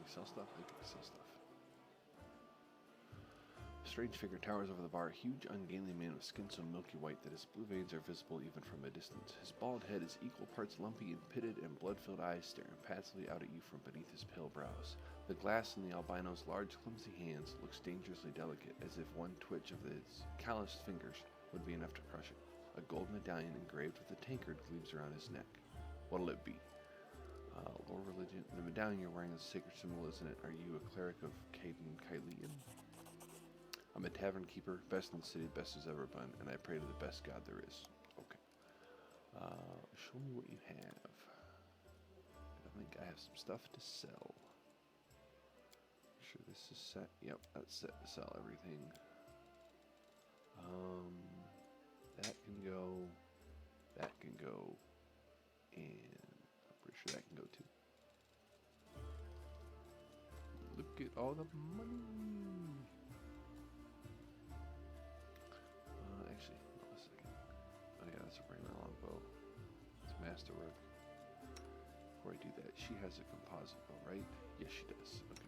we sell stuff? I think we sell stuff. A strange figure towers over the bar, a huge, ungainly man with skin so milky white that his blue veins are visible even from a distance. His bald head is equal parts lumpy and pitted, and blood-filled eyes stare impassively out at you from beneath his pale brows. The glass in the albino's large, clumsy hands looks dangerously delicate, as if one twitch of his calloused fingers would be enough to crush it. A gold medallion engraved with a tankard gleams around his neck. What'll it be? Lore religion. The medallion you're wearing is a sacred symbol, isn't it? Are you a cleric of Caden Kylian? I'm a tavern keeper, best in the city, best as ever been, and I pray to the best god there is. Okay. Show me what you have. I think I have some stuff to sell. Sure this is set. Yep, that's set to sell everything. That can go. That can go. And I'm pretty sure that can go too. Look at all the money. Actually, hold on a second. Oh yeah, that's a regular longbow. It's masterwork. Before I do that, she has a composite bow, right? Yes, she does. Okay.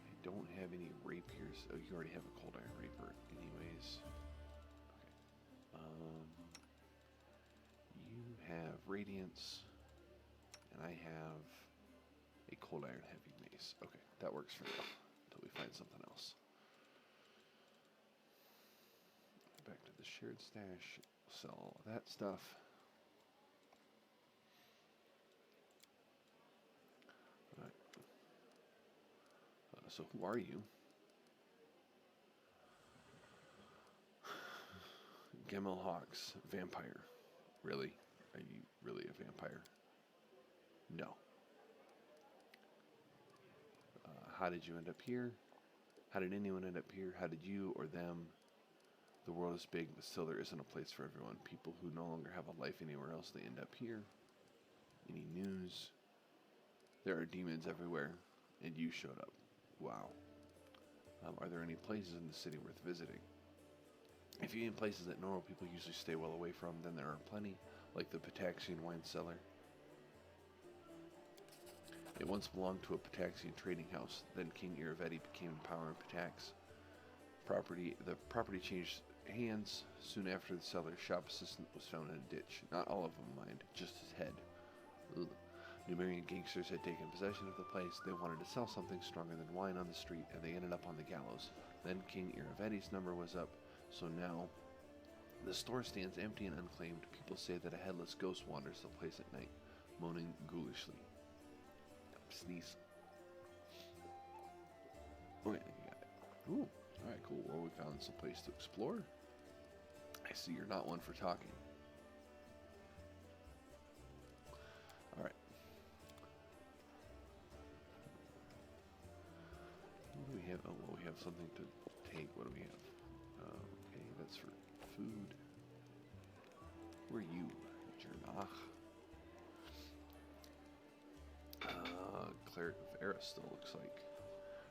I don't have any rapiers. Oh, you already have a cold iron rapier, anyways. Okay. You have radiance, and I have a cold iron heavy mace. Okay, that works for now until we find something else. Back to the shared stash, sell all of that stuff. Alright. So who are you? Gemel Hawks, vampire. Really? Are you really a vampire? No. How did you end up here? How did anyone end up here? How did you or them? The world is big, but still there isn't a place for everyone. People who no longer have a life anywhere else, they end up here. Any news? There are demons everywhere, and you showed up. Wow. Are there any places in the city worth visiting? If you mean places that normal people usually stay well away from, then there are plenty, like the Pataxian wine cellar. It once belonged to a Pataxian trading house, then King Iravetti became in power in Patax. The property changed hands soon after the seller's shop assistant was found in a ditch. Not all of them, mind, just his head. Ugh. Numerian gangsters had taken possession of the place. They wanted to sell something stronger than wine on the street, and they ended up on the gallows. Then King Iravetti's number was up, so now the store stands empty and unclaimed. People say that a headless ghost wanders the place at night, moaning ghoulishly. Sneeze. Okay, you got it. Ooh. Alright, cool. Well, we found some place to explore. I see you're not one for talking. Alright. What do we have? Oh, well, we have something to take. What do we have? Okay, that's for food. Who are you? Jernach. Cleric of Aristil, looks like.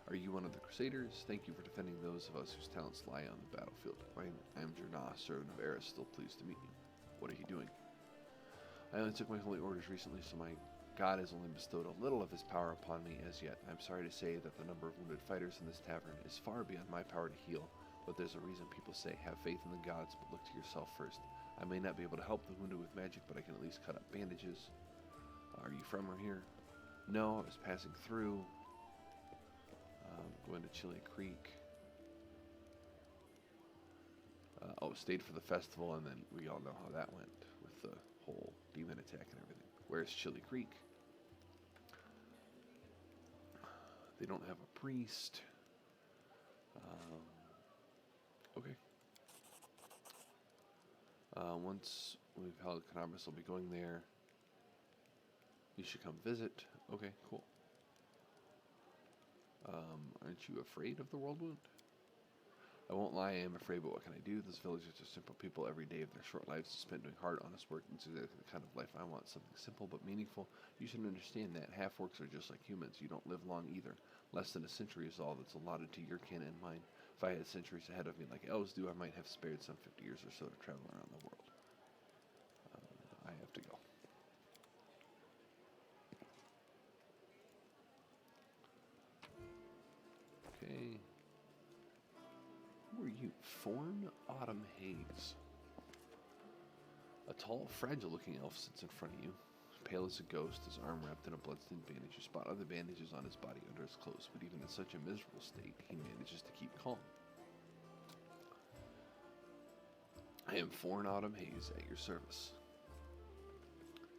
Are you one of the Crusaders? Thank you for defending those of us whose talents lie on the battlefield. I am Jernach, servant of Eris, still pleased to meet you. What are you doing? I only took my holy orders recently, so my God has only bestowed a little of his power upon me as yet. I'm sorry to say that the number of wounded fighters in this tavern is far beyond my power to heal, but there's a reason people say, have faith in the gods, but look to yourself first. I may not be able to help the wounded with magic, but I can at least cut up bandages. Are you from or here? No, I was passing through. Going to Chili Creek. Stayed for the festival, and then we all know how that went with the whole demon attack and everything. Where's Chili Creek? They don't have a priest. Okay. Once we've held Cannabis, we'll be going there. You should come visit. Okay, cool. Aren't you afraid of the world wound? I won't lie, I am afraid, but what can I do? Those villagers are simple people. Every day of their short lives is spent doing hard, honest work. It's exactly the kind of life I want, something simple but meaningful. You should understand that. Half-orcs are just like humans. You don't live long either. Less than a century is all that's allotted to your kin and mine. If I had centuries ahead of me like elves do, I might have spared some 50 years or so to travel around the world. I have to go. you? Thorn Autumn Haze. A tall, fragile-looking elf sits in front of you, pale as a ghost, his arm wrapped in a bloodstained bandage. You spot other bandages on his body under his clothes, but even in such a miserable state, he manages to keep calm. I am Thorn Autumn Haze at your service.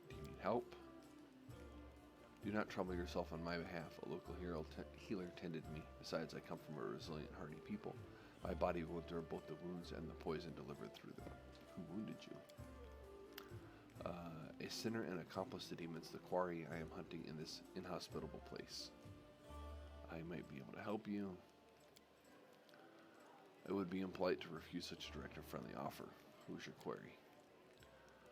Do you need help? Do not trouble yourself on my behalf. A local healer tended me. Besides, I come from a resilient, hardy people. My body will endure both the wounds and the poison delivered through them. Who wounded you? A sinner and accomplice to demons, the quarry I am hunting in this inhospitable place. I might be able to help you. It would be impolite to refuse such a direct and friendly offer. Who's your query?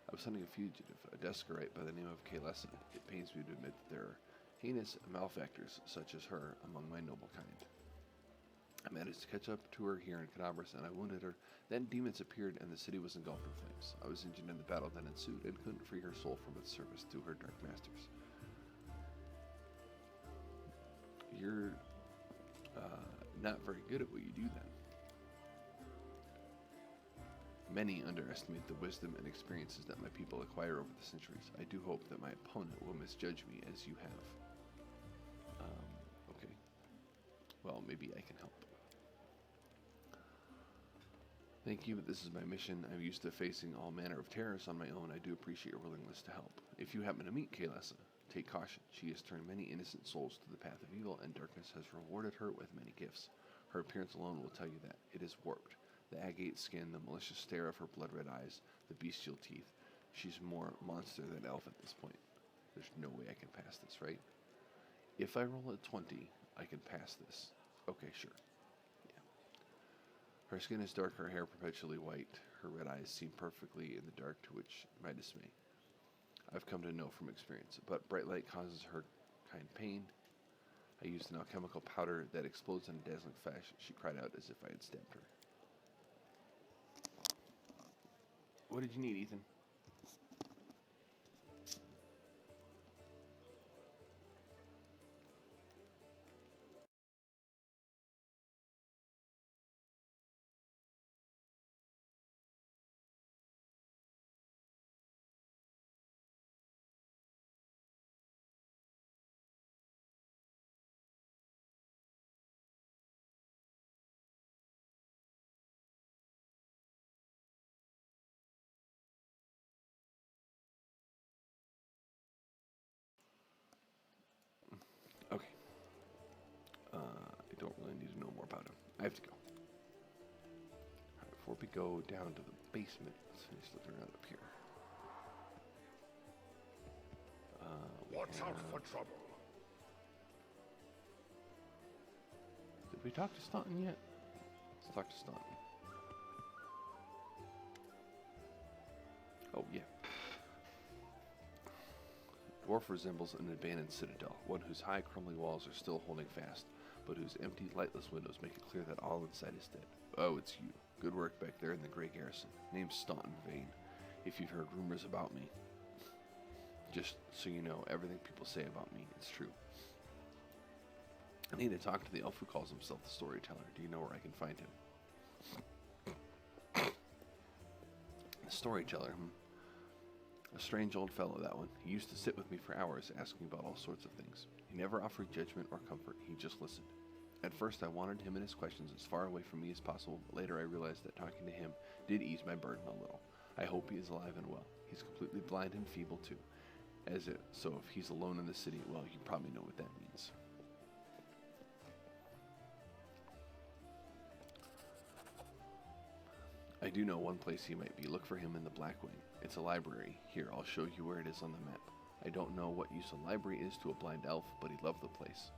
I was hunting a fugitive, a descarite by the name of Kaylessa. It pains me to admit that there are heinous malefactors such as her among my noble kind. I managed to catch up to her here in Cadabras, and I wounded her. Then demons appeared, and the city was engulfed in flames. I was injured in the battle that ensued, and couldn't free her soul from its service to her dark masters. You're not very good at what you do, then. Many underestimate the wisdom and experiences that my people acquire over the centuries. I do hope that my opponent will misjudge me as you have. Okay. Well, maybe I can help. Thank you, but this is my mission. I'm used to facing all manner of terrors on my own. I do appreciate your willingness to help. If you happen to meet Kaylessa, take caution. She has turned many innocent souls to the path of evil, and darkness has rewarded her with many gifts. Her appearance alone will tell you that. It is warped. The agate skin, the malicious stare of her blood-red eyes, the bestial teeth. She's more monster than elf at this point. There's no way I can pass this, right? If I roll a 20, I can pass this. Okay, sure. Yeah. Her skin is dark, her hair perpetually white. Her red eyes seem perfectly in the dark, to which my dismay. I've come to know from experience, but bright light causes her kind pain. I used an alchemical powder that explodes in a dazzling flash. She cried out as if I had stabbed her. What did you need, Ethan? Okay. I don't really need to know more about him. I have to go. Alright, before we go down to the basement, let's finish looking around up here. Watch out for trouble. Did we talk to Staunton yet? Let's talk to Staunton. Oh, yeah. Dwarf resembles an abandoned citadel, one whose high, crumbling walls are still holding fast, but whose empty, lightless windows make it clear that all inside is dead. Oh, it's you. Good work back there in the Grey Garrison. Name's Staunton Vane. If you've heard rumors about me, just so you know, everything people say about me is true. I need to talk to the elf who calls himself the Storyteller. Do you know where I can find him? The Storyteller, A strange old fellow, that one. He used to sit with me for hours, asking about all sorts of things. He never offered judgment or comfort. He just listened. At first, I wanted him and his questions as far away from me as possible, but later I realized that talking to him did ease my burden a little. I hope he is alive and well. He's completely blind and feeble, too. So if he's alone in the city, well, you probably know what that means. I do know one place he might be. Look for him in the Black Wing. It's a library. Here, I'll show you where it is on the map. I don't know what use a library is to a blind elf, but he loved the place.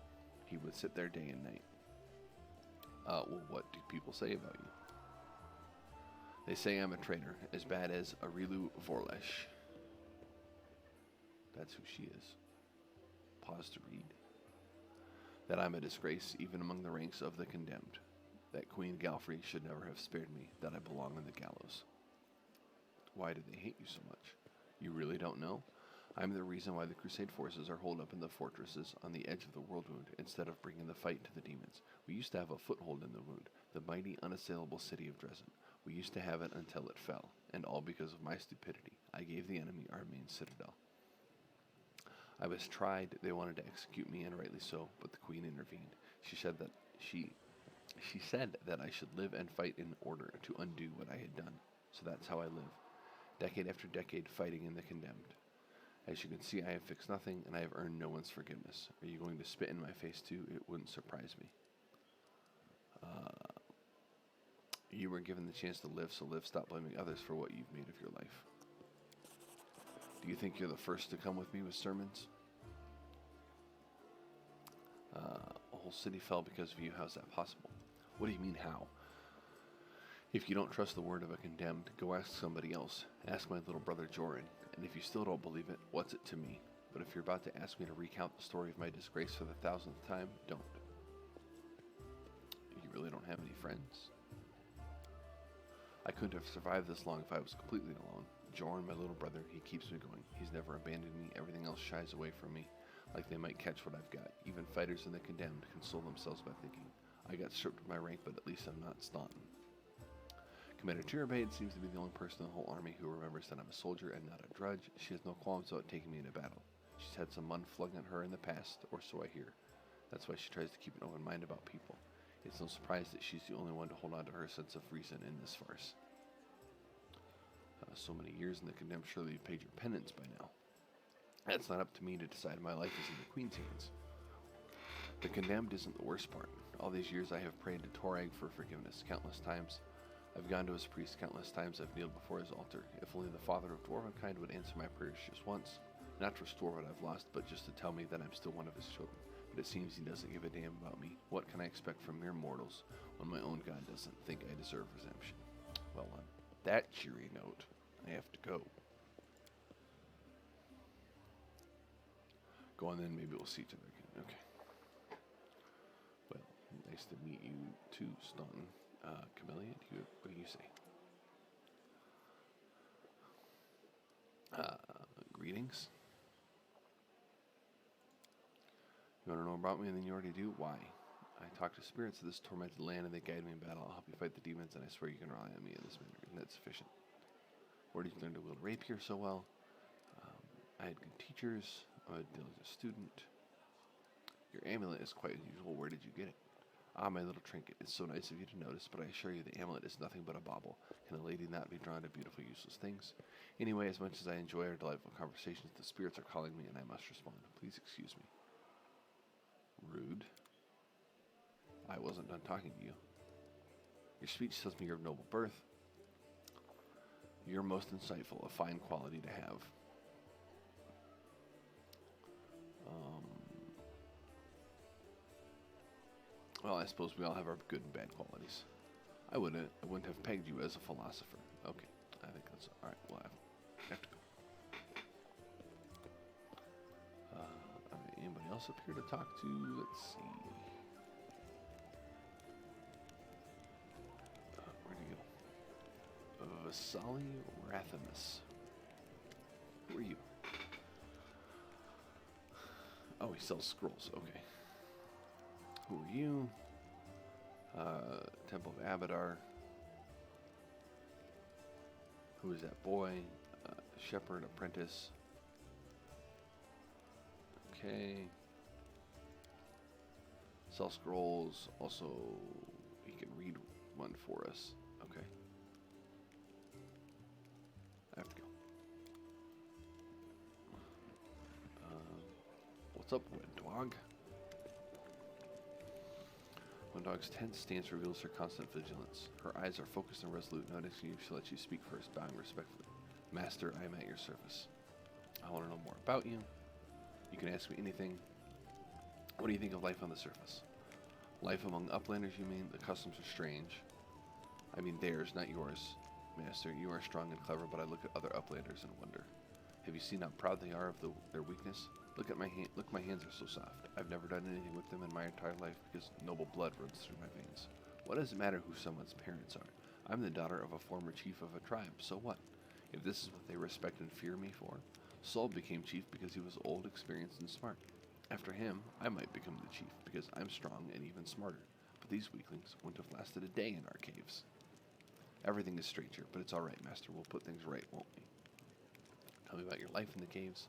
He would sit there day and night. Well, what do people say about you? They say I'm a traitor, as bad as Arilu Vorlesh. That's who she is. Pause to read. That I'm a disgrace even among the ranks of the condemned. That Queen Galfrey should never have spared me. That I belong on the gallows. Why do they hate you so much? You really don't know? I'm the reason why the Crusade forces are holed up in the fortresses on the edge of the world wound instead of bringing the fight to the demons. We used to have a foothold in the wound, the mighty, unassailable city of Dresden. We used to have it until it fell, and all because of my stupidity. I gave the enemy our main citadel. I was tried, they wanted to execute me, and rightly so, but the queen intervened. She said that I should live and fight in order to undo what I had done. So that's how I live, decade after decade fighting in the condemned. As you can see, I have fixed nothing, and I have earned no one's forgiveness. Are you going to spit in my face too? It wouldn't surprise me. You were given the chance to live, so live. Stop blaming others for what you've made of your life. Do you think you're the first to come with me with sermons? A whole city fell because of you. How's that possible? What do you mean, how? If you don't trust the word of a condemned, go ask somebody else. Ask my little brother Joran. And if you still don't believe it, what's it to me? But if you're about to ask me to recount the story of my disgrace for the 1000th time, don't. You really don't have any friends? I couldn't have survived this long if I was completely alone. Joran, my little brother, he keeps me going. He's never abandoned me. Everything else shies away from me, like they might catch what I've got. Even fighters in the condemned console themselves by thinking, I got stripped of my rank, but at least I'm not Staunton. Commander Tirabade seems to be the only person in the whole army who remembers that I'm a soldier and not a drudge. She has no qualms about taking me into battle. She's had some mud flung at her in the past, or so I hear. That's why she tries to keep an open mind about people. It's no surprise that she's the only one to hold on to her sense of reason in this farce. So many years in the condemned, surely you've paid your penance by now. That's not up to me to decide. My life is in the Queen's hands. The condemned isn't the worst part. All these years I have prayed to Torag for forgiveness countless times. I've gone to his priest countless times. I've kneeled before his altar. If only the Father of Dwarvenkind would answer my prayers just once. Not to restore what I've lost, but just to tell me that I'm still one of his children. But it seems he doesn't give a damn about me. What can I expect from mere mortals when my own God doesn't think I deserve redemption? Well, on that cheery note, I have to go. Go on then, maybe we'll see each other again. Okay. Well, nice to meet you too, Staunton. Camellia, what do you say? Greetings. You want to know about me and then you already do? Why? I talk to spirits of this tormented land and they guide me in battle. I'll help you fight the demons and I swear you can rely on me in this matter. Isn't that sufficient? Where did you learn to wield rapier so well? I had good teachers. I'm a diligent student. Your amulet is quite unusual. Where did you get it? Ah, my little trinket. It's so nice of you to notice, but I assure you the amulet is nothing but a bauble. Can a lady not be drawn to beautiful, useless things? Anyway, as much as I enjoy our delightful conversations, the spirits are calling me and I must respond. Please excuse me. Rude. I wasn't done talking to you. Your speech tells me you're of noble birth. You're most insightful, a fine quality to have. Well, I suppose we all have our good and bad qualities. I wouldn't have pegged you as a philosopher. Okay, I think that's all right. Well, I have to go. Anybody else up here to talk to? Let's see. Where'd he go? Vasali Rathamus. Who are you? Oh, he sells scrolls. Okay. Who are you? Temple of Abadar. Who is that boy? Shepherd, apprentice. Okay. Sell scrolls. Also, he can read one for us. Okay. I have to go. What's up, Wet Dog? When dog's tense stance reveals her constant vigilance. Her eyes are focused and resolute. Noticing you, she lets you speak first, bowing respectfully. Master, I am at your service. I want to know more about you. You can ask me anything. What do you think of life on the surface? Life among uplanders, you mean? The customs are strange. I mean theirs, not yours. Master, you are strong and clever, but I look at other uplanders and wonder. Have you seen how proud they are of their weakness? Look at my hand. Look, my hands are so soft. I've never done anything with them in my entire life because noble blood runs through my veins. What does it matter who someone's parents are? I'm the daughter of a former chief of a tribe, so what? If this is what they respect and fear me for, Saul became chief because he was old, experienced, and smart. After him, I might become the chief because I'm strong and even smarter. But these weaklings wouldn't have lasted a day in our caves. Everything is straight here, but it's all right, Master. We'll put things right, won't we? Tell me about your life in the caves.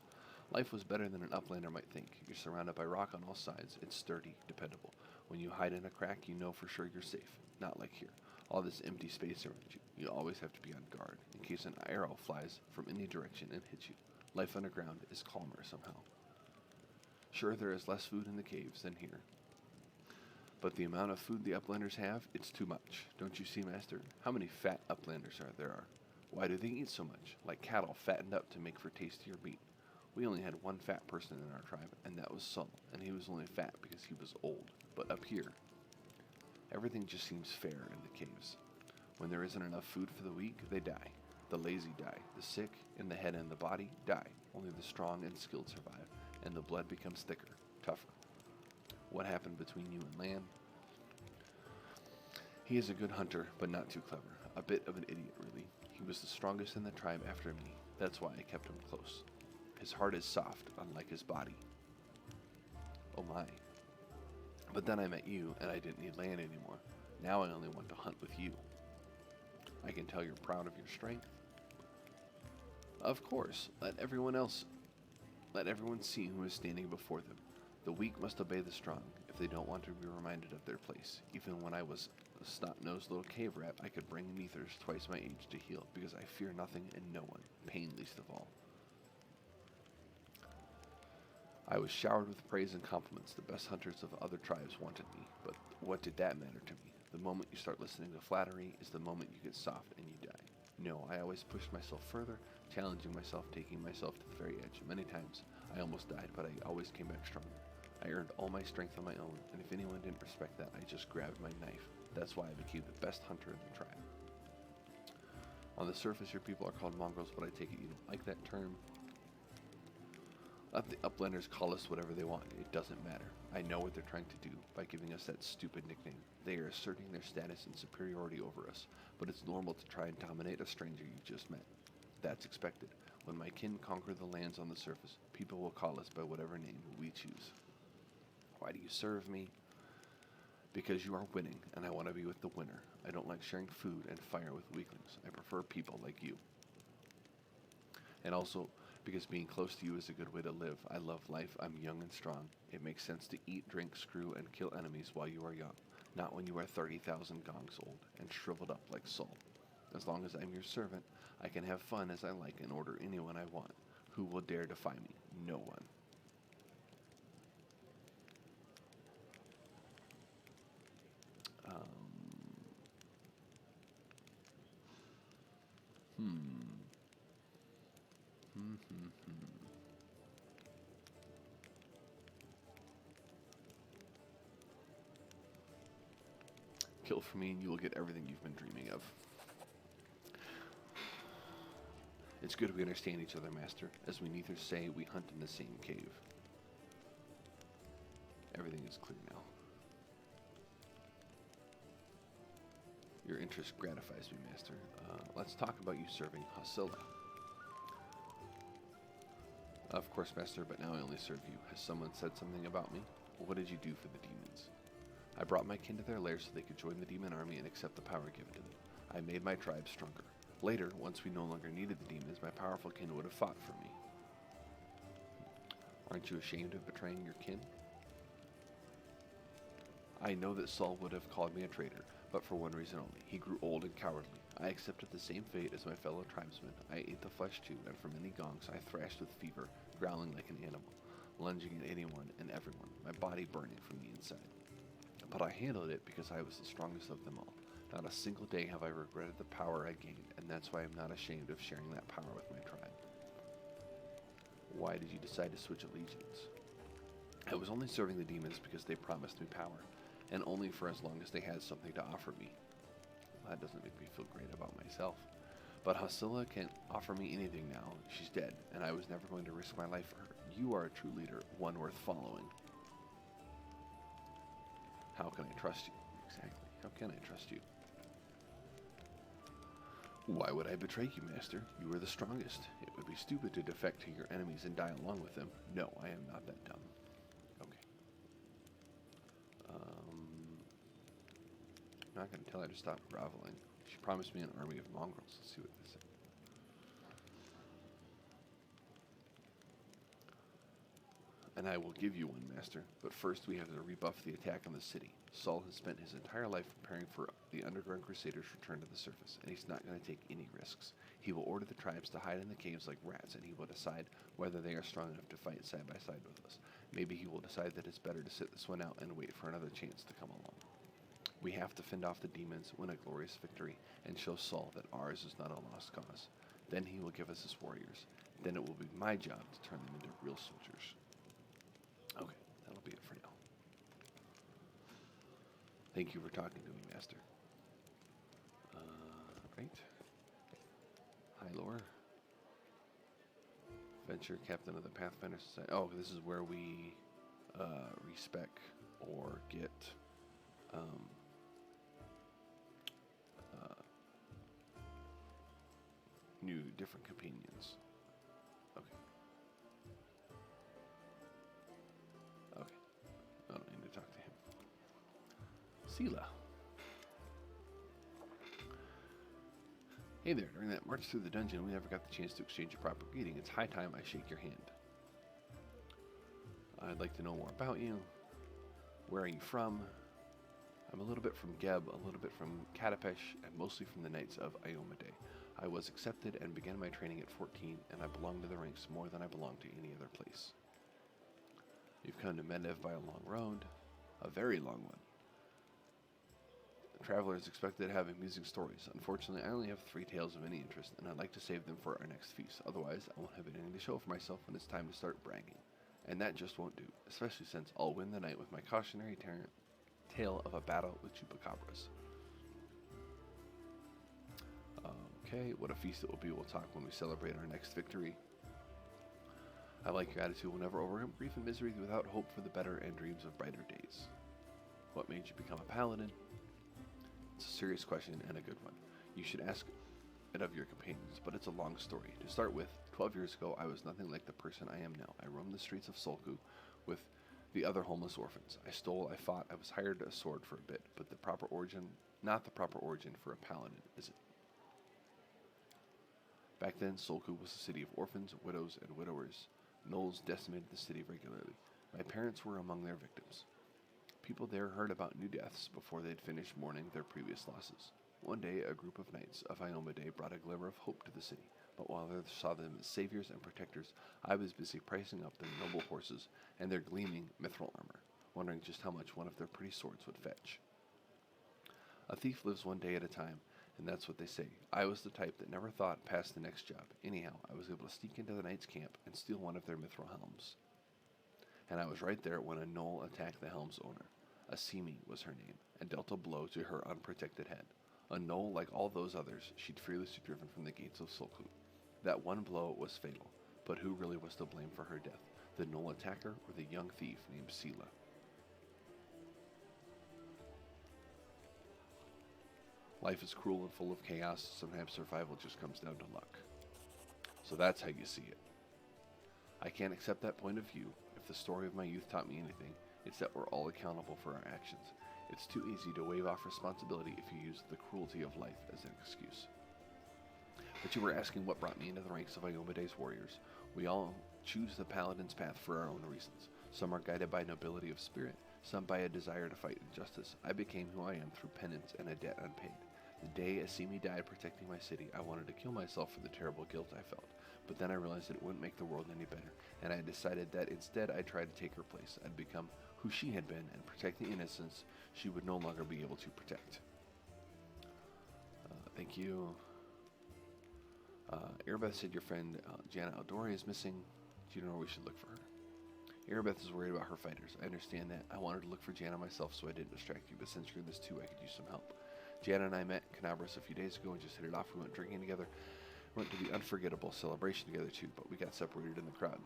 Life was better than an uplander might think. You're surrounded by rock on all sides. It's sturdy, dependable. When you hide in a crack, you know for sure you're safe. Not like here. All this empty space around you. You always have to be on guard in case an arrow flies from any direction and hits you. Life underground is calmer somehow. Sure, there is less food in the caves than here. But the amount of food the uplanders have, it's too much. Don't you see, Master? How many fat uplanders there are? Why do they eat so much? Like cattle fattened up to make for tastier meat. We only had one fat person in our tribe, and that was Saul, and he was only fat because he was old. But up here, everything just seems fair in the caves. When there isn't enough food for the weak, they die. The lazy die. The sick, in the head and the body, die. Only the strong and skilled survive, and the blood becomes thicker, tougher. What happened between you and Lan? He is a good hunter, but not too clever. A bit of an idiot, really. He was the strongest in the tribe after me. That's why I kept him close. His heart is soft, unlike his body. Oh my. But then I met you, and I didn't need Lan anymore. Now I only want to hunt with you. I can tell you're proud of your strength. Of course, let everyone see who is standing before them. The weak must obey the strong if they don't want to be reminded of their place. Even when I was a snot-nosed little cave rat, I could bring neithers twice my age to heal, because I fear nothing and no one, pain least of all. I was showered with praise and compliments. The best hunters of other tribes wanted me, but what did that matter to me? The moment you start listening to flattery is the moment you get soft and you die. No, I always pushed myself further, challenging myself, taking myself to the very edge. Many times I almost died, but I always came back stronger. I earned all my strength on my own, and if anyone didn't respect that, I just grabbed my knife. That's why I became the best hunter in the tribe. On the surface, your people are called mongrels, but I take it you don't like that term. Let the uplanders call us whatever they want. It doesn't matter. I know what they're trying to do by giving us that stupid nickname. They are asserting their status and superiority over us, but it's normal to try and dominate a stranger you just met. That's expected. When my kin conquer the lands on the surface, people will call us by whatever name we choose. Why do you serve me? Because you are winning, and I want to be with the winner. I don't like sharing food and fire with weaklings. I prefer people like you. And also, because being close to you is a good way to live. I love life. I'm young and strong. It makes sense to eat, drink, screw, and kill enemies while you are young, not when you are 30,000 gongs old and shriveled up like Saul. As long as I'm your servant, I can have fun as I like and order anyone I want. Who will dare defy me? No one. Kill for me and you will get everything you've been dreaming of. It's good we understand each other, Master. As we neither say, we hunt in the same cave. Everything is clear now. Your interest gratifies me, Master. Let's talk about you serving Hasilla. Of course, Master, but now I only serve you. Has someone said something about me? What did you do for the demons? I brought my kin to their lair so they could join the demon army and accept the power given to them. I made my tribe stronger. Later, once we no longer needed the demons, my powerful kin would have fought for me. Aren't you ashamed of betraying your kin? I know that Saul would have called me a traitor, but for one reason only. He grew old and cowardly. I accepted the same fate as my fellow tribesmen. I ate the flesh too, and for many gongs I thrashed with fever, growling like an animal, lunging at anyone and everyone, my body burning from the inside. But I handled it because I was the strongest of them all. Not a single day have I regretted the power I gained, and that's why I'm not ashamed of sharing that power with my tribe. Why did you decide to switch allegiance? I was only serving the demons because they promised me power, and only for as long as they had something to offer me. Well, that doesn't make me feel great about myself. But Hasilla can't offer me anything now. She's dead, and I was never going to risk my life for her. You are a true leader, one worth following. How can I trust you? Exactly. How can I trust you? Why would I betray you, Master? You are the strongest. It would be stupid to defect to your enemies and die along with them. No, I am not that dumb. Okay. I'm not going to tell her to stop groveling. She promised me an army of mongrels. Let's see what they say. And I will give you one, Master. But first we have to rebuff the attack on the city. Saul has spent his entire life preparing for the underground crusaders' return to the surface, and he's not going to take any risks. He will order the tribes to hide in the caves like rats, and he will decide whether they are strong enough to fight side by side with us. Maybe he will decide that it's better to sit this one out and wait for another chance to come along. We have to fend off the demons, win a glorious victory, and show Saul that ours is not a lost cause. Then he will give us his warriors. Then it will be my job to turn them into real soldiers. Okay, that'll be it for now. Thank you for talking to me, Master. Right. Hi, Lore. Venture Captain of the Pathfinder Society. Oh, this is where we respec or get new different companions. Okay. Okay. I don't need to talk to him. Sela. Hey there, during that march through the dungeon, we never got the chance to exchange a proper greeting. It's high time I shake your hand. I'd like to know more about you. Where are you from? I'm a little bit from Geb, a little bit from Katapesh, and mostly from the Knights of Iomade. I was accepted and began my training at 14, and I belong to the ranks more than I belong to any other place. You've come to Mendev by a long road, a very long one. Travelers expected to have amusing stories. Unfortunately, I only have 3 tales of any interest, and I'd like to save them for our next feast. Otherwise, I won't have anything to show for myself when it's time to start bragging. And that just won't do, especially since I'll win the night with my cautionary tale of a battle with chupacabras. Okay, what a feast it will be. We'll talk when we celebrate our next victory. I like your attitude. We'll never overcome grief and misery without hope for the better and dreams of brighter days. What made you become a paladin? It's a serious question and a good one. You should ask it of your companions, but it's a long story. To start with, 12 years ago, I was nothing like the person I am now. I roamed the streets of Solku with the other homeless orphans. I stole, I fought, I was hired a sword for a bit, but not the proper origin for a paladin, is it? Back then, Solku was a city of orphans, widows, and widowers. Gnolls decimated the city regularly. My parents were among their victims. People there heard about new deaths before they'd finished mourning their previous losses. One day, a group of knights of Iomade brought a glimmer of hope to the city, but while others saw them as saviors and protectors, I was busy pricing up their noble horses and their gleaming mithril armor, wondering just how much one of their pretty swords would fetch. A thief lives one day at a time, and that's what they say. I was the type that never thought past the next job. Anyhow, I was able to sneak into the knight's camp and steal one of their mithril helms. And I was right there when a gnoll attacked the helm's owner. Asimi was her name, and dealt a blow to her unprotected head. A gnoll like all those others, she'd fearlessly driven from the gates of Solku. That one blow was fatal, but who really was to blame for her death? The gnoll attacker or the young thief named Sela? Life is cruel and full of chaos. Sometimes survival just comes down to luck. So that's how you see it. I can't accept that point of view. If the story of my youth taught me anything, it's that we're all accountable for our actions. It's too easy to wave off responsibility if you use the cruelty of life as an excuse. But you were asking what brought me into the ranks of Iomade's warriors. We all choose the paladin's path for our own reasons. Some are guided by nobility of spirit, some by a desire to fight injustice. I became who I am through penance and a debt unpaid. The day Asimi died protecting my city, I wanted to kill myself for the terrible guilt I felt. But then I realized that it wouldn't make the world any better, and I decided that instead I'd try to take her place. I'd become who she had been and protect the innocence she would no longer be able to protect. Thank you. Erebeth said your friend Jana Aldori is missing. Do you know where we should look for her? Erebeth is worried about her fighters. I understand that. I wanted to look for Jana myself so I didn't distract you, but since you're in this too, I could use some help. Jana and I met in Canabras a few days ago and just hit it off. We went drinking together. Went to the unforgettable celebration together too, but we got separated in the crowd.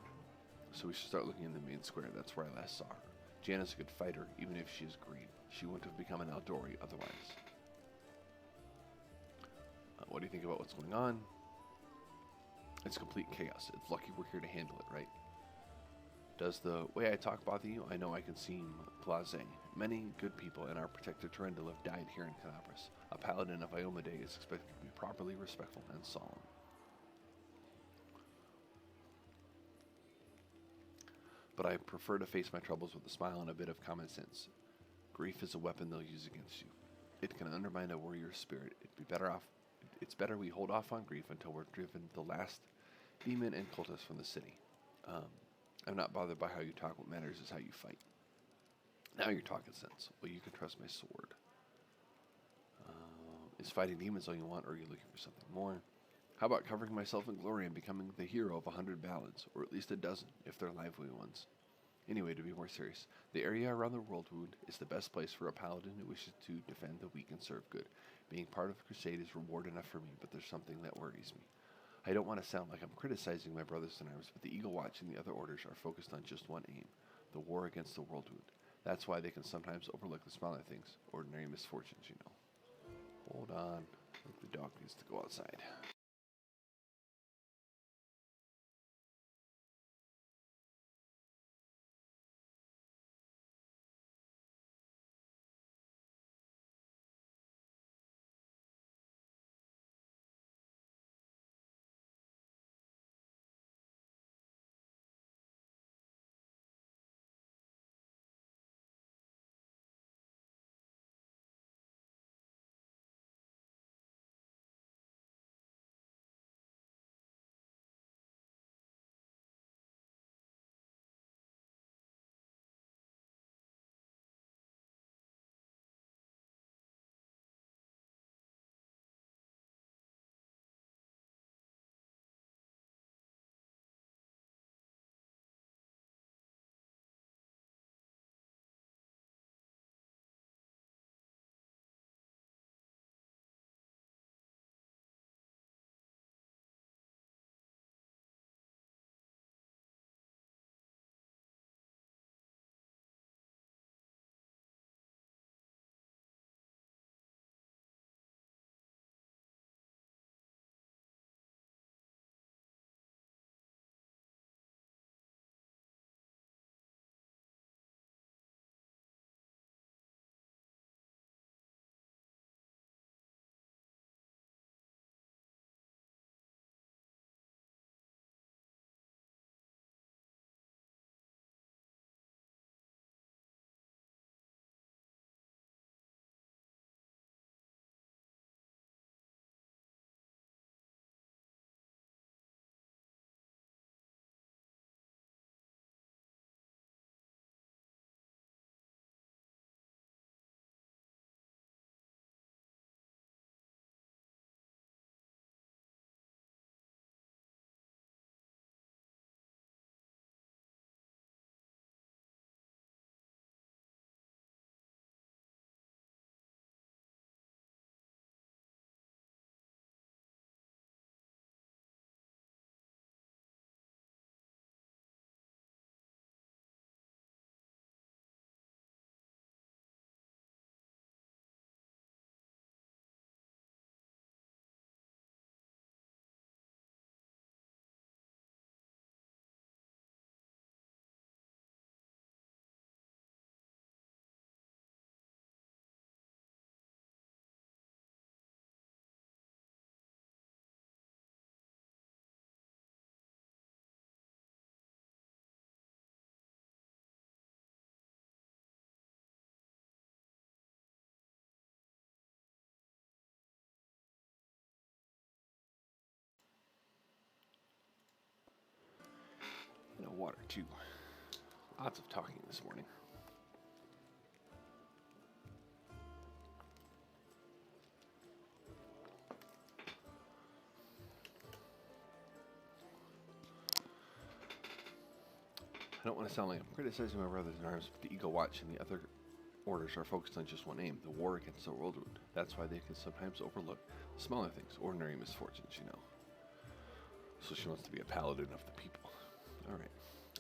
So we should start looking in the main square. That's where I last saw her. Jana's a good fighter, even if she is green. She wouldn't have become an Aldori otherwise. What do you think about what's going on? It's complete chaos. It's lucky we're here to handle it, right? Does the way I talk bother you? I know I can seem blasé. Many good people in our protected Tarendil have died here in Canopus. A paladin of Iomade is expected to be properly respectful and solemn. But I prefer to face my troubles with a smile and a bit of common sense. Grief is a weapon they'll use against you. It can undermine a warrior's spirit. It's better we hold off on grief until we're driven the last demon and cultist from the city. I'm not bothered by how you talk. What matters is how you fight. Now you're talking sense. Well, you can trust my sword. Is fighting demons all you want, or are you looking for something more? How about covering myself in glory and becoming the hero of 100 ballads, or at least a dozen, if they're lively ones? Anyway, to be more serious, the area around the World Wound is the best place for a paladin who wishes to defend the weak and serve good. Being part of the crusade is reward enough for me, but there's something that worries me. I don't want to sound like I'm criticizing my brothers in arms, but the Eagle Watch and the other orders are focused on just one aim, the war against the World Wound. That's why they can sometimes overlook the smaller things, ordinary misfortunes, you know. Hold on. I think the dog needs to go outside. No water, too. Lots of talking this morning. I don't want to sound like I'm criticizing my brothers in arms, but the Eagle Watch and the other orders are focused on just one aim, the war against the World Wound. That's why they can sometimes overlook the smaller things, ordinary misfortunes, you know. So she wants to be a paladin of the people. Alright.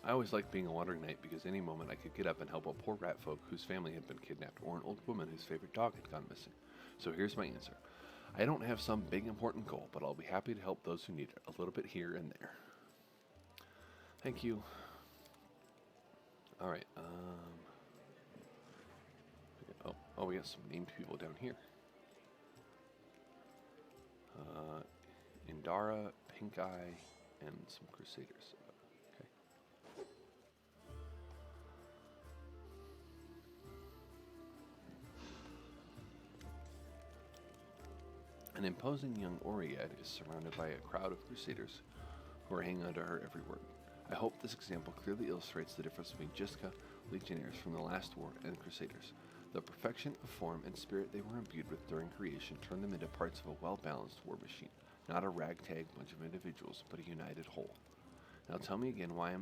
I always liked being a wandering knight because any moment I could get up and help a poor rat folk whose family had been kidnapped, or an old woman whose favorite dog had gone missing. So here's my answer. I don't have some big important goal, but I'll be happy to help those who need it, a little bit here and there. Thank you. All right. We got some named people down here. Indara, Pink Eye, and some Crusaders. Okay. An imposing young Oread is surrounded by a crowd of Crusaders who are hanging onto her every word. I hope this example clearly illustrates the difference between Jiska legionnaires from the last war and Crusaders. The perfection of form and spirit they were imbued with during creation turned them into parts of a well-balanced war machine, not a ragtag bunch of individuals, but a united whole. Now tell me again why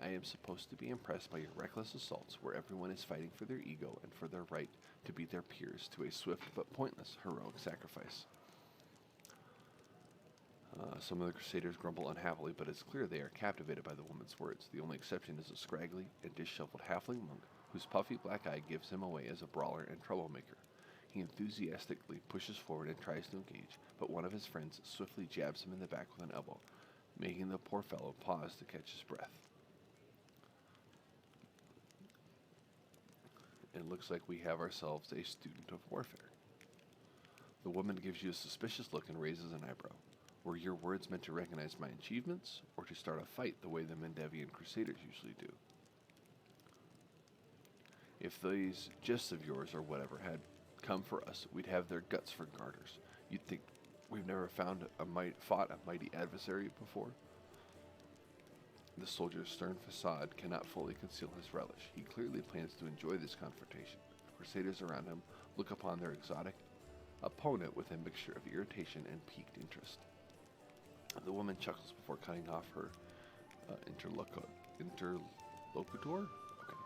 I am supposed to be impressed by your reckless assaults where everyone is fighting for their ego and for their right to beat their peers to a swift but pointless heroic sacrifice. Some of the Crusaders grumble unhappily, but it's clear they are captivated by the woman's words. The only exception is a scraggly and disheveled halfling monk, whose puffy black eye gives him away as a brawler and troublemaker. He enthusiastically pushes forward and tries to engage, but one of his friends swiftly jabs him in the back with an elbow, making the poor fellow pause to catch his breath. It looks like we have ourselves a student of warfare. The woman gives you a suspicious look and raises an eyebrow. Were your words meant to recognize my achievements, or to start a fight the way the Mendevian Crusaders usually do? If these gists of yours, or whatever, had come for us, we'd have their guts for garters. You'd think we've never fought a mighty adversary before? The soldier's stern facade cannot fully conceal his relish. He clearly plans to enjoy this confrontation. The Crusaders around him look upon their exotic opponent with a mixture of irritation and piqued interest. The woman chuckles before cutting off her interlocutor? Okay.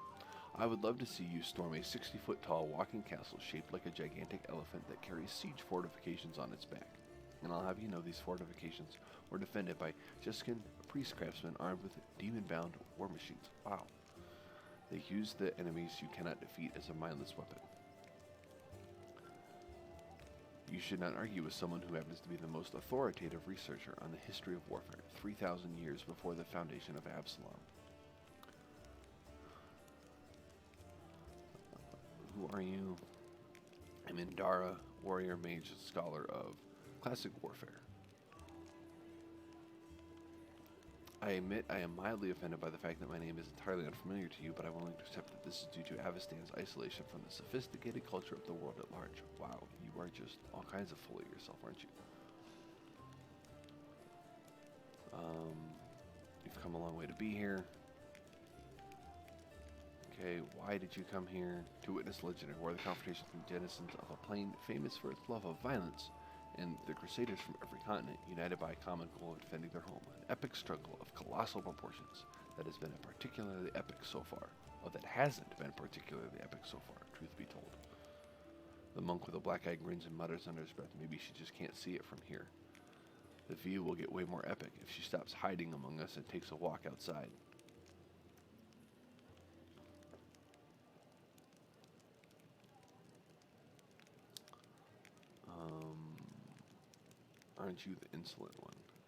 I would love to see you storm a 60-foot tall walking castle shaped like a gigantic elephant that carries siege fortifications on its back. And I'll have you know these fortifications were defended by Jiskin priest craftsmen armed with demon-bound war machines. Wow. They use the enemies you cannot defeat as a mindless weapon. You should not argue with someone who happens to be the most authoritative researcher on the history of warfare, 3,000 years before the foundation of Absalom. Who are you? I'm Indara, warrior, mage, and scholar of classic warfare. I admit I am mildly offended by the fact that my name is entirely unfamiliar to you, but I'm willing to accept that this is due to Avastan's isolation from the sophisticated culture of the world at large. Wow, you are just all kinds of full of yourself, aren't you? You've come a long way to be here. Okay, why did you come here? To witness legendary war, the confrontation between denizens of a plain famous for its love of violence and the Crusaders from every continent, united by a common goal of defending their home. An epic struggle of colossal proportions that has been particularly epic so far. Oh, that hasn't been particularly epic so far, truth be told. The monk with a black eye grins and mutters under his breath, maybe she just can't see it from here. The view will get way more epic if she stops hiding among us and takes a walk outside. Aren't you the insolent one?